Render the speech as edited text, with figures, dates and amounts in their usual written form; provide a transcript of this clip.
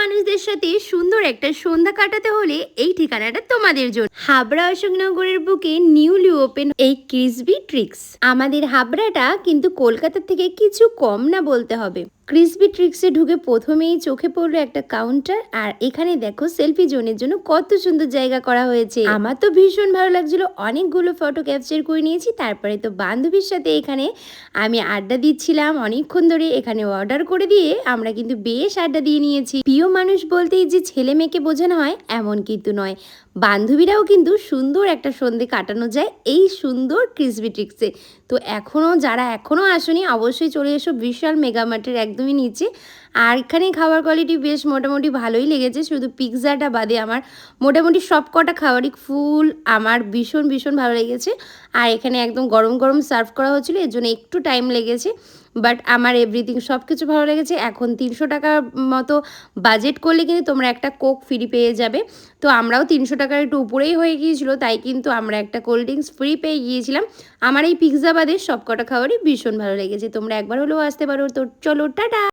মানুষদের সাথে সুন্দর একটা সন্ধ্যা কাটাতে হলে এই ঠিকানাটা তোমাদের জন্য। হাবড়া অশোকনগরের বুকে নিউলি ওপেন এই ক্রিসবি ট্রিক্স। আমাদের হাবড়াটা কিন্তু কলকাতা থেকে কিছু কম না বলতে হবে। ক্রিসবি ট্রিক্সে ঢুকে প্রথমেই চোখে পড়লো একটা কাউন্টার, আর এখানে দেখো সেলফি জোনের জন্য কত সুন্দর জায়গা করা হয়েছে। আমার তো ভীষণ ভালো লাগছিল, অনেকগুলো ফটো ক্যাপচার করে নিয়েছি। তারপরে তো বান্ধবীর সাথে এখানে আমি আড্ডা দিচ্ছিলাম অনেকক্ষণ ধরে। এখানে অর্ডার করে দিয়ে আমরা কিন্তু বেশ আড্ডা দিয়ে নিয়েছি। প্রিয় মানুষ বলতেই যে ছেলে মেয়েকে বোঝানো হয় এমন কিন্তু নয়, বান্ধবীরাও কিন্তু সুন্দর একটা সন্ধে কাটানো যায় এই সুন্দর ক্রিসবি ট্রিক্সে। তো যারা এখনও আসেনি অবশ্যই চলে এসো বিশাল মেগামার্টের একদমই নিচে। আর এখানে খাবার কোয়ালিটি বেশ মোটামুটি ভালোই লেগেছে, শুধু পিৎজাটা বাদে আমার মোটামুটি সব কটা খাবারই আমার ভীষণ ভীষণ ভালো লেগেছে। আর এখানে একদম গরম গরম সার্ভ করা হচ্ছিলো, এর জন্য একটু টাইম লেগেছে, বাট আমার এভরিথিং সব কিছু ভালো লেগেছে। এখন 300 টাকার মতো বাজেট করলে কিন্তু তোমরা একটা কোক ফ্রি পেয়ে যাবে। তো আমরাও 300 টাকার একটু উপরেই হয়ে গিয়েছিলো, তাই কিন্তু আমরা একটা কোল্ড ড্রিঙ্কস ফ্রি পেয়ে গিয়েছিলাম। আমার এই পিৎজা বাদে সব কটা খাবারই ভীষণ ভালো লেগেছে। তোমরা একবার হলেও আসতে পারো। তো চলো টাটা।